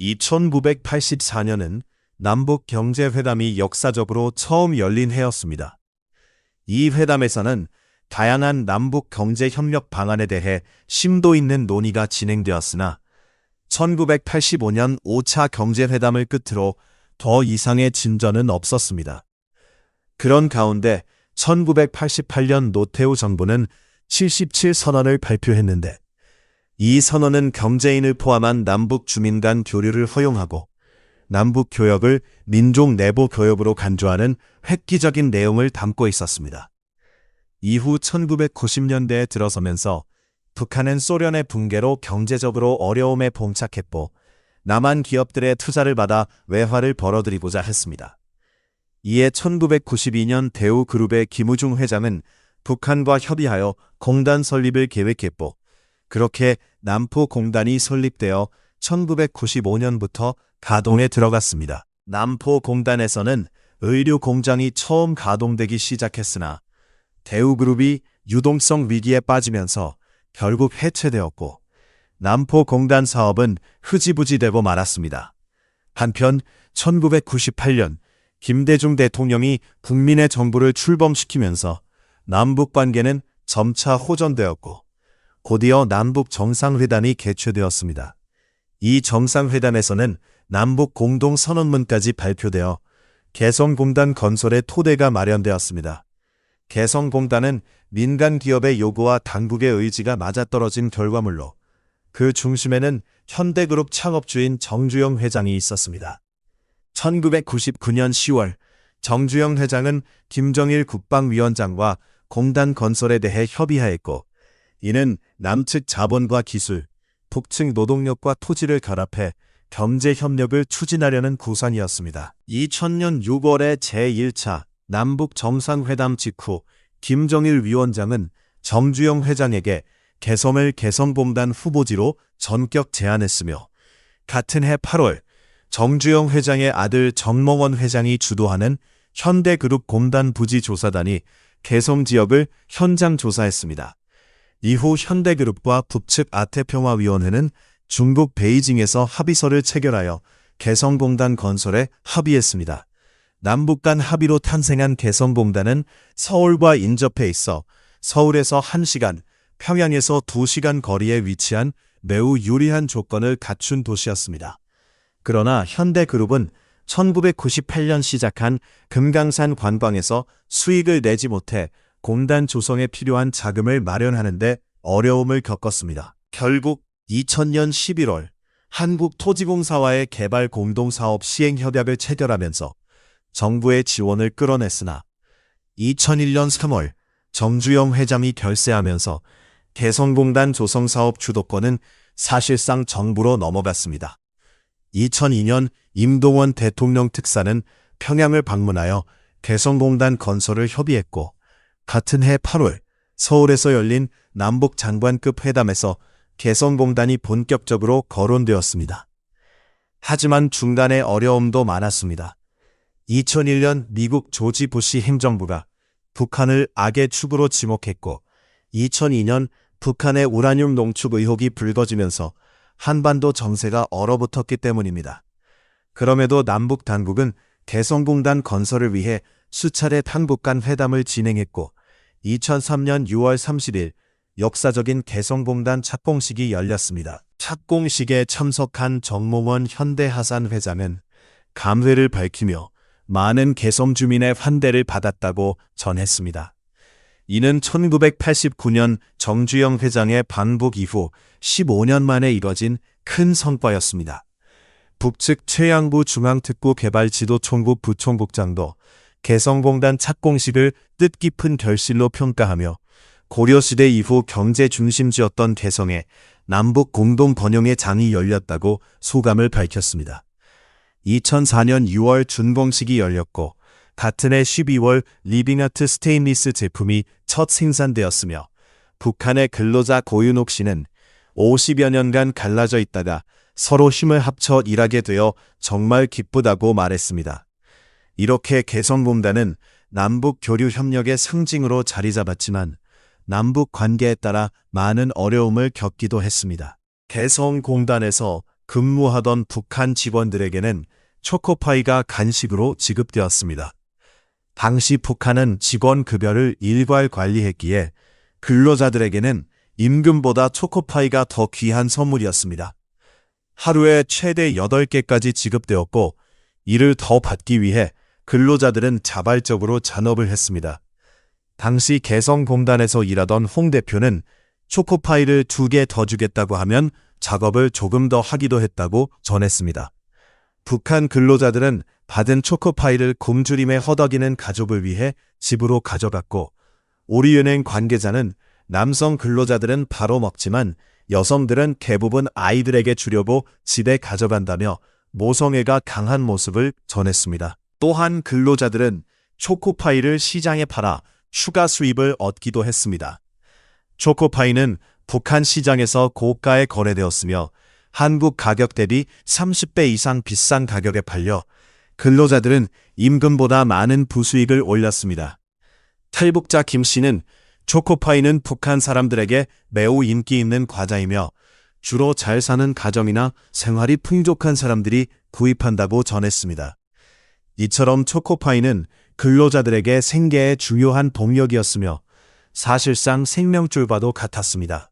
이 1984년은 남북경제회담이 역사적으로 처음 열린 해였습니다. 이 회담에서는 다양한 남북경제협력 방안에 대해 심도 있는 논의가 진행되었으나 1985년 5차 경제회담을 끝으로 더 이상의 진전은 없었습니다. 그런 가운데 1988년 노태우 정부는 77선언을 발표했는데 이 선언은 경제인을 포함한 남북 주민 간 교류를 허용하고 남북 교역을 민족 내부 교역으로 간주하는 획기적인 내용을 담고 있었습니다. 이후 1990년대에 들어서면서 북한은 소련의 붕괴로 경제적으로 어려움에 봉착했고 남한 기업들의 투자를 받아 외화를 벌어들이고자 했습니다. 이에 1992년 대우그룹의 김우중 회장은 북한과 협의하여 공단 설립을 계획했고 그렇게 남포공단이 설립되어 1995년부터 가동에 들어갔습니다. 남포공단에서는 의류공장이 처음 가동되기 시작했으나 대우그룹이 유동성 위기에 빠지면서 결국 해체되었고 남포공단 사업은 흐지부지되고 말았습니다. 한편 1998년 김대중 대통령이 국민의 정부를 출범시키면서 남북관계는 점차 호전되었고 곧이어 남북 정상회담이 개최되었습니다. 이 정상회담에서는 남북 공동선언문까지 발표되어 개성공단 건설의 토대가 마련되었습니다. 개성공단은 민간 기업의 요구와 당국의 의지가 맞아떨어진 결과물로 그 중심에는 현대그룹 창업주인 정주영 회장이 있었습니다. 1999년 10월 정주영 회장은 김정일 국방위원장과 공단 건설에 대해 협의하였고 이는 남측 자본과 기술, 북측 노동력과 토지를 결합해 경제협력을 추진하려는 구상이었습니다. 2000년 6월의 제1차 남북 정상회담 직후 김정일 위원장은 정주영 회장에게 개성을 개성공단 후보지로 전격 제안했으며 같은 해 8월 정주영 회장의 아들 정몽원 회장이 주도하는 현대그룹 공단 부지조사단이 개성 지역을 현장 조사했습니다. 이후 현대그룹과 북측 아태평화위원회는 중국 베이징에서 합의서를 체결하여 개성공단 건설에 합의했습니다. 남북 간 합의로 탄생한 개성공단은 서울과 인접해 있어 서울에서 1시간, 평양에서 2시간 거리에 위치한 매우 유리한 조건을 갖춘 도시였습니다. 그러나 현대그룹은 1998년 시작한 금강산 관광에서 수익을 내지 못해 공단 조성에 필요한 자금을 마련하는 데 어려움을 겪었습니다. 결국 2000년 11월 한국토지공사와의 개발 공동사업 시행협약을 체결하면서 정부의 지원을 끌어냈으나 2001년 3월 정주영 회장이 결세하면서 개성공단 조성사업 주도권은 사실상 정부로 넘어갔습니다. 2002년 임동원 대통령 특사는 평양을 방문하여 개성공단 건설을 협의했고 같은 해 8월 서울에서 열린 남북 장관급 회담에서 개성공단이 본격적으로 거론되었습니다. 하지만 중간에 어려움도 많았습니다. 2001년 미국 조지 부시 행정부가 북한을 악의 축으로 지목했고 2002년 북한의 우라늄 농축 의혹이 불거지면서 한반도 정세가 얼어붙었기 때문입니다. 그럼에도 남북 당국은 개성공단 건설을 위해 수차례 당국 간 회담을 진행했고 2003년 6월 30일 역사적인 개성공단 착공식이 열렸습니다. 착공식에 참석한 정몽원 현대하산 회장은 감회를 밝히며 많은 개성 주민의 환대를 받았다고 전했습니다. 이는 1989년 정주영 회장의 방북 이후 15년 만에 이뤄진 큰 성과였습니다. 북측 최양부 중앙특구개발지도총국 부총국장도 개성공단 착공식을 뜻깊은 결실로 평가하며 고려시대 이후 경제 중심지였던 개성에 남북 공동 번영의 장이 열렸다고 소감을 밝혔습니다. 2004년 6월 준공식이 열렸고 같은 해 12월 리빙아트 스테인리스 제품이 첫 생산되었으며 북한의 근로자 고윤옥 씨는 50여 년간 갈라져 있다가 서로 힘을 합쳐 일하게 되어 정말 기쁘다고 말했습니다. 이렇게 개성공단은 남북 교류 협력의 상징으로 자리 잡았지만 남북 관계에 따라 많은 어려움을 겪기도 했습니다. 개성공단에서 근무하던 북한 직원들에게는 초코파이가 간식으로 지급되었습니다. 당시 북한은 직원 급여를 일괄 관리했기에 근로자들에게는 임금보다 초코파이가 더 귀한 선물이었습니다. 하루에 최대 8개까지 지급되었고 이를 더 받기 위해 근로자들은 자발적으로 잔업을 했습니다. 당시 개성공단에서 일하던 홍 대표는 초코파이를 2개 더 주겠다고 하면 작업을 조금 더 하기도 했다고 전했습니다. 북한 근로자들은 받은 초코파이를 굶주림에 허덕이는 가족을 위해 집으로 가져갔고 우리은행 관계자는 남성 근로자들은 바로 먹지만 여성들은 대부분 아이들에게 주려고 집에 가져간다며 모성애가 강한 모습을 전했습니다. 또한 근로자들은 초코파이를 시장에 팔아 추가 수입을 얻기도 했습니다. 초코파이는 북한 시장에서 고가에 거래되었으며 한국 가격 대비 30배 이상 비싼 가격에 팔려 근로자들은 임금보다 많은 부수익을 올렸습니다. 탈북자 김 씨는 초코파이는 북한 사람들에게 매우 인기 있는 과자이며 주로 잘 사는 가정이나 생활이 풍족한 사람들이 구입한다고 전했습니다. 이처럼 초코파이는 근로자들에게 생계의 중요한 동력이었으며 사실상 생명줄과도 같았습니다.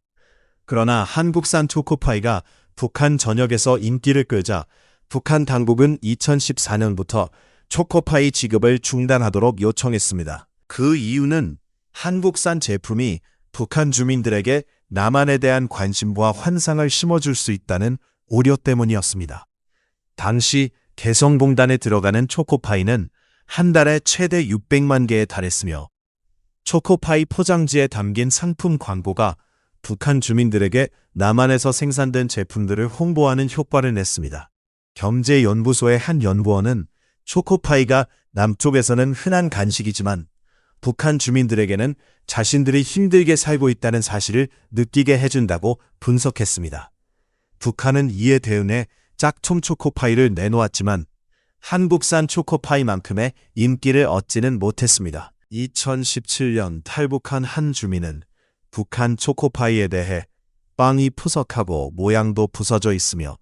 그러나 한국산 초코파이가 북한 전역에서 인기를 끌자 북한 당국은 2014년부터 초코파이 지급을 중단하도록 요청했습니다. 그 이유는 한국산 제품이 북한 주민들에게 남한에 대한 관심과 환상을 심어줄 수 있다는 우려 때문이었습니다. 당시 개성공단에 들어가는 초코파이는 한 달에 최대 600만 개에 달했으며 초코파이 포장지에 담긴 상품 광고가 북한 주민들에게 남한에서 생산된 제품들을 홍보하는 효과를 냈습니다. 경제연구소의 한 연구원은 초코파이가 남쪽에서는 흔한 간식이지만 북한 주민들에게는 자신들이 힘들게 살고 있다는 사실을 느끼게 해준다고 분석했습니다. 북한은 이에 대응해 짝퉁 초코파이를 내놓았지만 한국산 초코파이만큼의 인기를 얻지는 못했습니다. 2017년 탈북한 한 주민은 북한 초코파이에 대해 빵이 푸석하고 모양도 부서져 있으며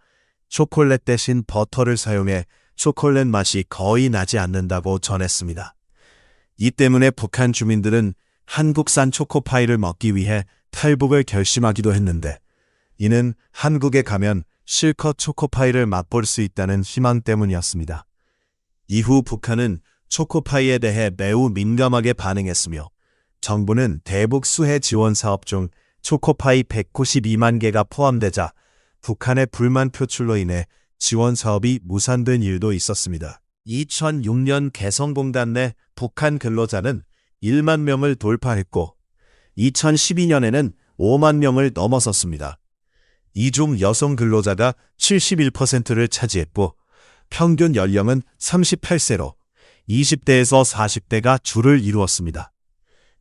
초콜릿 대신 버터를 사용해 초콜릿 맛이 거의 나지 않는다고 전했습니다. 이 때문에 북한 주민들은 한국산 초코파이를 먹기 위해 탈북을 결심하기도 했는데 이는 한국에 가면 실컷 초코파이를 맛볼 수 있다는 희망 때문이었습니다. 이후 북한은 초코파이에 대해 매우 민감하게 반응했으며 정부는 대북 수혜 지원 사업 중 초코파이 192만 개가 포함되자 북한의 불만 표출로 인해 지원 사업이 무산된 일도 있었습니다. 2006년 개성공단 내 북한 근로자는 1만 명을 돌파했고 2012년에는 5만 명을 넘어섰습니다. 이 중 여성 근로자가 71%를 차지했고 평균 연령은 38세로 20대에서 40대가 주를 이루었습니다.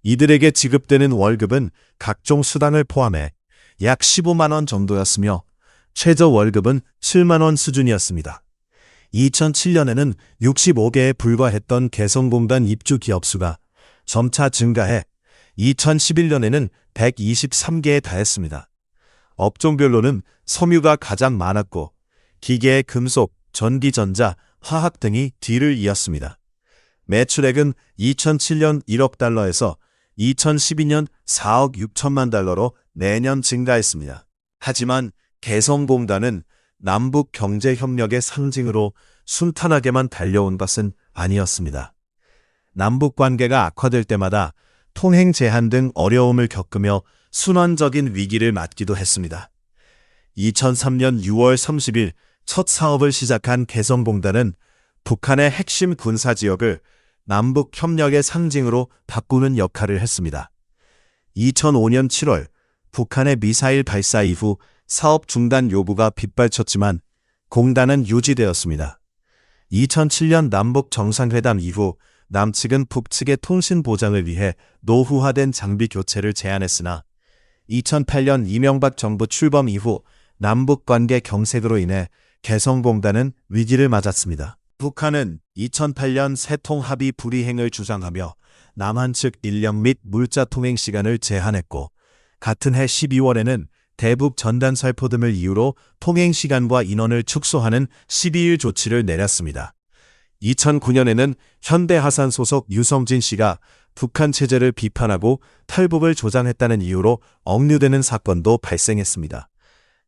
이들에게 지급되는 월급은 각종 수당을 포함해 약 15만 원 정도였으며 최저 월급은 7만 원 수준이었습니다. 2007년에는 65개에 불과했던 개성공단 입주 기업 수가 점차 증가해 2011년에는 123개에 달했습니다. 업종별로는 섬유가 가장 많았고 기계, 금속, 전기전자, 화학 등이 뒤를 이었습니다. 매출액은 2007년 1억 달러에서 2012년 4억 6천만 달러로 매년 증가했습니다. 하지만 개성공단은 남북 경제협력의 상징으로 순탄하게만 달려온 것은 아니었습니다. 남북 관계가 악화될 때마다 통행 제한 등 어려움을 겪으며 순환적인 위기를 맞기도 했습니다. 2003년 6월 30일 첫 사업을 시작한 개성공단은 북한의 핵심 군사지역을 남북 협력의 상징으로 바꾸는 역할을 했습니다. 2005년 7월 북한의 미사일 발사 이후 사업 중단 요구가 빗발쳤지만 공단은 유지되었습니다. 2007년 남북 정상회담 이후 남측은 북측의 통신 보장을 위해 노후화된 장비 교체를 제안했으나 2008년 이명박 정부 출범 이후 남북 관계 경색으로 인해 개성공단은 위기를 맞았습니다. 북한은 2008년 세통합의 불이행을 주장하며 남한 측 인력 및 물자 통행 시간을 제한했고 같은 해 12월에는 대북 전단 살포 등을 이유로 통행 시간과 인원을 축소하는 12일 조치를 내렸습니다. 2009년에는 현대하산 소속 유성진 씨가 북한 체제를 비판하고 탈북을 조장했다는 이유로 억류되는 사건도 발생했습니다.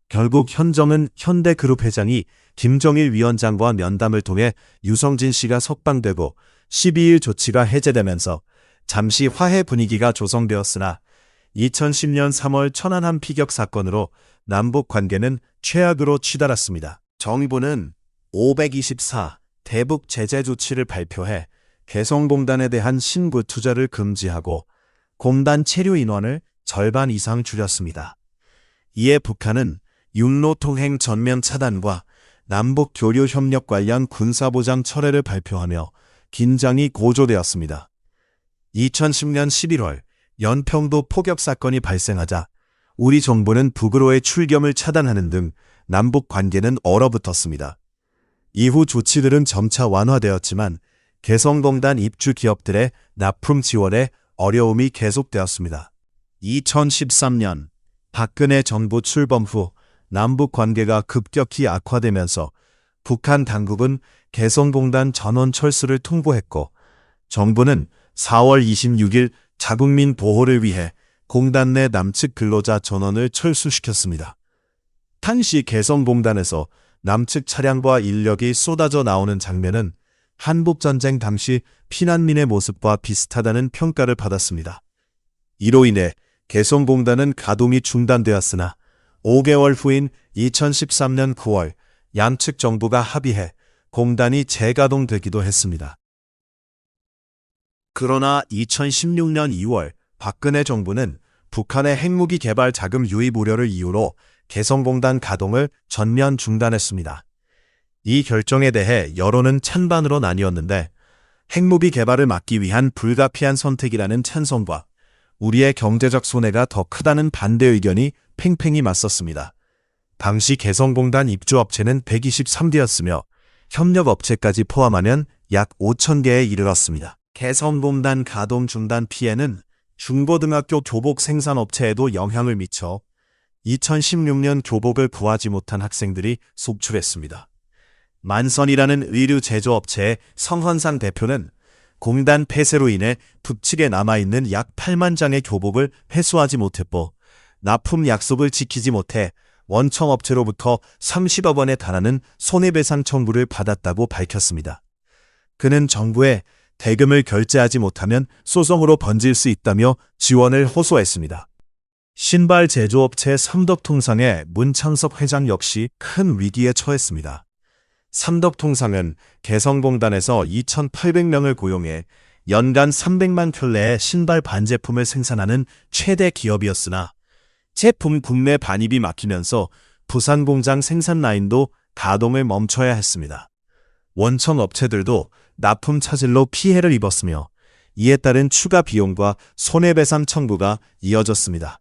결국 현정은 현대그룹 회장이 김정일 위원장과 면담을 통해 유성진 씨가 석방되고 12일 조치가 해제되면서 잠시 화해 분위기가 조성되었으나 2010년 3월 천안함 피격 사건으로 남북 관계는 최악으로 치달았습니다. 정의부는 524 대북 제재 조치를 발표해 개성공단에 대한 신구 투자를 금지하고 공단 체류 인원을 절반 이상 줄였습니다. 이에 북한은 육로 통행 전면 차단과 남북 교류 협력 관련 군사보장 철회를 발표하며 긴장이 고조되었습니다. 2010년 11월 연평도 포격 사건이 발생하자 우리 정부는 북으로의 출경을 차단하는 등 남북 관계는 얼어붙었습니다. 이후 조치들은 점차 완화되었지만 개성공단 입주 기업들의 납품 지원에 어려움이 계속되었습니다. 2013년 박근혜 정부 출범 후 남북 관계가 급격히 악화되면서 북한 당국은 개성공단 전원 철수를 통보했고 정부는 4월 26일 자국민 보호를 위해 공단 내 남측 근로자 전원을 철수시켰습니다. 당시 개성공단에서 남측 차량과 인력이 쏟아져 나오는 장면은 한국전쟁 당시 피난민의 모습과 비슷하다는 평가를 받았습니다. 이로 인해 개성공단은 가동이 중단되었으나 5개월 후인 2013년 9월 양측 정부가 합의해 공단이 재가동되기도 했습니다. 그러나 2016년 2월 박근혜 정부는 북한의 핵무기 개발 자금 유입 우려를 이유로 개성공단 가동을 전면 중단했습니다. 이 결정에 대해 여론은 찬반으로 나뉘었는데 핵무기 개발을 막기 위한 불가피한 선택이라는 찬성과 우리의 경제적 손해가 더 크다는 반대 의견이 팽팽히 맞섰습니다. 당시 개성공단 입주업체는 123개였으며 협력업체까지 포함하면 약 5,000개에 이르렀습니다. 개성공단 가동 중단 피해는 중고등학교 교복 생산업체에도 영향을 미쳐 2016년 교복을 구하지 못한 학생들이 속출했습니다. 만선이라는 의류 제조업체의 성헌상 대표는 공단 폐쇄로 인해 북측에 남아있는 약 8만 장의 교복을 회수하지 못했고 납품 약속을 지키지 못해 원청업체로부터 30억 원에 달하는 손해배상 청구를 받았다고 밝혔습니다. 그는 정부에 대금을 결제하지 못하면 소송으로 번질 수 있다며 지원을 호소했습니다. 신발 제조업체 삼덕통상의 문창섭 회장 역시 큰 위기에 처했습니다. 삼덕통상은 개성공단에서 2,800명을 고용해 연간 300만 켤레의 신발 반제품을 생산하는 최대 기업이었으나 제품 국내 반입이 막히면서 부산 공장 생산 라인도 가동을 멈춰야 했습니다. 원청 업체들도 납품 차질로 피해를 입었으며 이에 따른 추가 비용과 손해배상 청구가 이어졌습니다.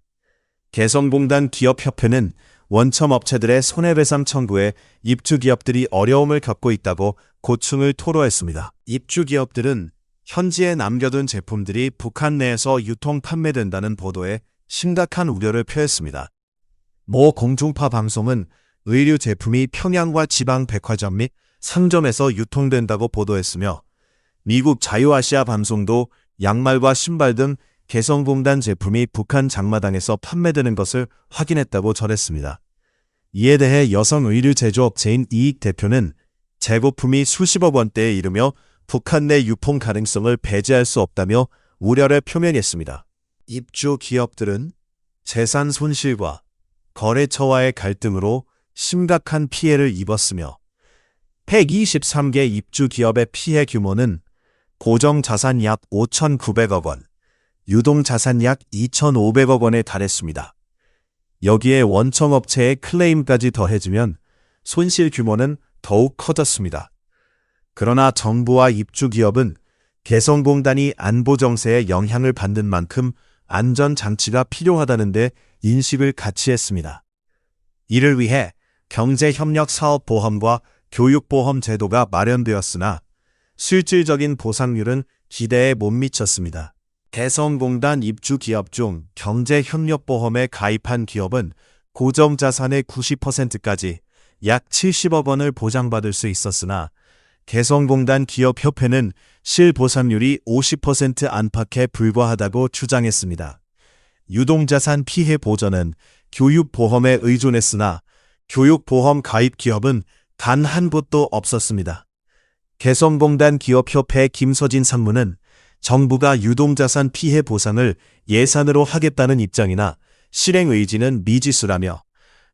개성공단 기업협회는 원청 업체들의 손해배상 청구에 입주기업들이 어려움을 겪고 있다고 고충을 토로했습니다. 입주기업들은 현지에 남겨둔 제품들이 북한 내에서 유통 판매된다는 보도에 심각한 우려를 표했습니다. 모 공중파 방송은 의류 제품이 평양과 지방 백화점 및 상점에서 유통된다고 보도했으며 미국 자유아시아 방송도 양말과 신발 등 개성공단 제품이 북한 장마당에서 판매되는 것을 확인했다고 전했습니다. 이에 대해 여성 의류 제조업체인 이익 대표는 재고품이 수십억 원대에 이르며 북한 내 유통 가능성을 배제할 수 없다며 우려를 표명했습니다. 입주 기업들은 재산 손실과 거래처와의 갈등으로 심각한 피해를 입었으며 123개 입주 기업의 피해 규모는 고정자산 약 5,900억 원, 유동자산 약 2,500억 원에 달했습니다. 여기에 원청업체의 클레임까지 더해지면 손실 규모는 더욱 커졌습니다. 그러나 정부와 입주기업은 개성공단이 안보정세에 영향을 받는 만큼 안전장치가 필요하다는데 인식을 같이 했습니다. 이를 위해 경제협력사업보험과 교육보험 제도가 마련되었으나 실질적인 보상률은 기대에 못 미쳤습니다. 개성공단 입주기업 중 경제협력보험에 가입한 기업은 고점 자산의 90%까지 약 70억 원을 보장받을 수 있었으나 개성공단 기업협회는 실보상률이 50% 안팎에 불과하다고 주장했습니다. 유동자산 피해 보전은 교육보험에 의존했으나 교육보험 가입 기업은 단 한 곳도 없었습니다. 개성공단 기업협회 김서진 상무는 정부가 유동자산 피해 보상을 예산으로 하겠다는 입장이나 실행 의지는 미지수라며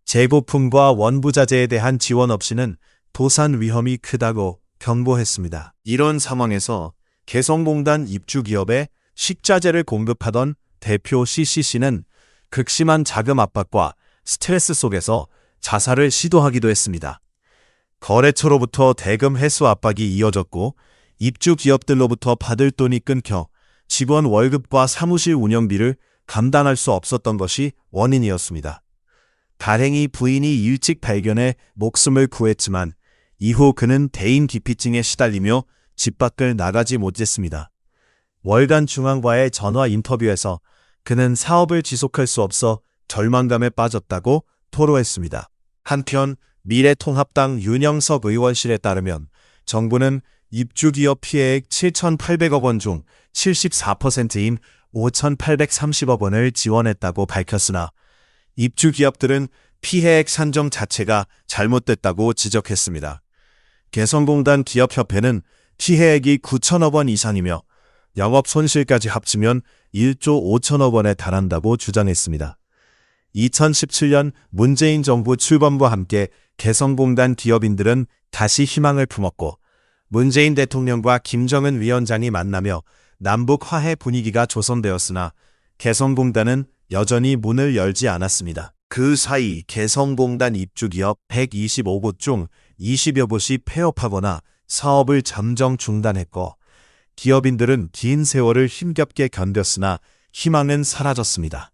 재보품과 원부자재에 대한 지원 없이는 도산 위험이 크다고 경고했습니다. 이런 상황에서 개성공단 입주기업에 식자재를 공급하던 대표 CCC는 극심한 자금 압박과 스트레스 속에서 자살을 시도하기도 했습니다. 거래처로부터 대금 회수 압박이 이어졌고 입주기업들로부터 받을 돈이 끊겨 직원 월급과 사무실 운영비를 감당할 수 없었던 것이 원인이었습니다. 다행히 부인이 일찍 발견해 목숨을 구했지만 이후 그는 대인 기피증에 시달리며 집 밖을 나가지 못했습니다. 월간 중앙과의 전화 인터뷰에서 그는 사업을 지속할 수 없어 절망감에 빠졌다고 토로했습니다. 한편 미래통합당 윤영석 의원실에 따르면 정부는 입주기업 피해액 7,800억 원 중 74%인 5,830억 원을 지원했다고 밝혔으나 입주기업들은 피해액 산정 자체가 잘못됐다고 지적했습니다. 개성공단 기업협회는 피해액이 9천억 원 이상이며 영업 손실까지 합치면 1조 5천억 원에 달한다고 주장했습니다. 2017년 문재인 정부 출범과 함께 개성공단 기업인들은 다시 희망을 품었고 문재인 대통령과 김정은 위원장이 만나며 남북 화해 분위기가 조성되었으나 개성공단은 여전히 문을 열지 않았습니다. 그 사이 개성공단 입주기업 125곳 중 20여 곳이 폐업하거나 사업을 잠정 중단했고 기업인들은 긴 세월을 힘겹게 견뎠으나 희망은 사라졌습니다.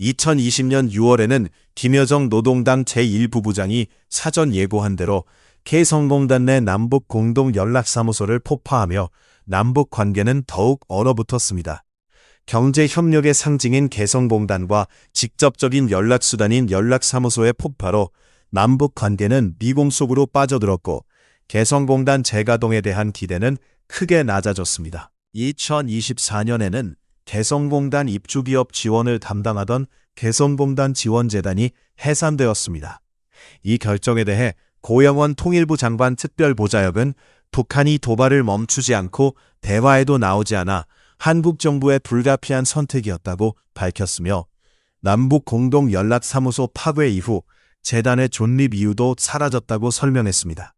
2020년 6월에는 김여정 노동당 제1부부장이 사전 예고한 대로 개성공단 내 남북 공동연락사무소를 폭파하며 남북 관계는 더욱 얼어붙었습니다. 경제협력의 상징인 개성공단과 직접적인 연락수단인 연락사무소의 폭파로 남북 관계는 미공 속으로 빠져들었고 개성공단 재가동에 대한 기대는 크게 낮아졌습니다. 2024년에는 개성공단 입주기업 지원을 담당하던 개성공단 지원재단이 해산되었습니다. 이 결정에 대해 고영원 통일부 장관 특별보좌역은 북한이 도발을 멈추지 않고 대화에도 나오지 않아 한국 정부의 불가피한 선택이었다고 밝혔으며 남북 공동연락사무소 파괴 이후 재단의 존립 이유도 사라졌다고 설명했습니다.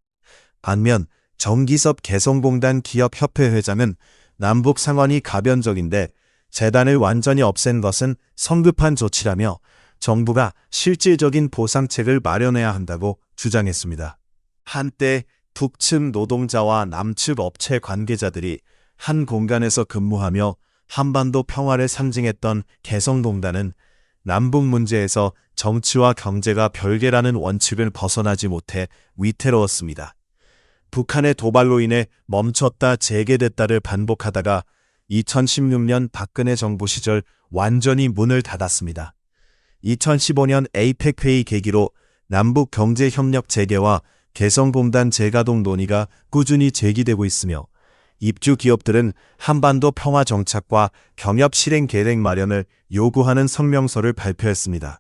반면 정기섭 개성공단 기업협회 회장은 남북 상황이 가변적인데 재단을 완전히 없앤 것은 성급한 조치라며 정부가 실질적인 보상책을 마련해야 한다고 주장했습니다. 한때 북측 노동자와 남측 업체 관계자들이 한 공간에서 근무하며 한반도 평화를 상징했던 개성공단은 남북 문제에서 정치와 경제가 별개라는 원칙을 벗어나지 못해 위태로웠습니다. 북한의 도발로 인해 멈췄다 재개됐다를 반복하다가 2016년 박근혜 정부 시절 완전히 문을 닫았습니다. 2015년 에이펙 회의 계기로 남북 경제협력 재개와 개성공단 재가동 논의가 꾸준히 제기되고 있으며 입주 기업들은 한반도 평화 정착과 경협 실행 계획 마련을 요구하는 성명서를 발표했습니다.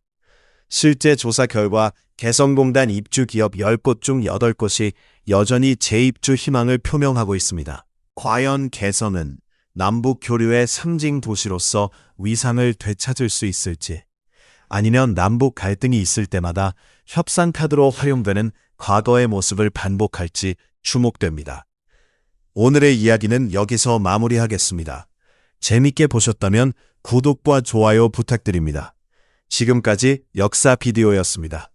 실제 조사 결과 개성공단 입주 기업 10곳 중 8곳이 여전히 재입주 희망을 표명하고 있습니다. 과연 개성은 남북 교류의 상징 도시로서 위상을 되찾을 수 있을지, 아니면 남북 갈등이 있을 때마다 협상 카드로 활용되는 과거의 모습을 반복할지 주목됩니다. 오늘의 이야기는 여기서 마무리하겠습니다. 재밌게 보셨다면 구독과 좋아요 부탁드립니다. 지금까지 역사 비디오였습니다.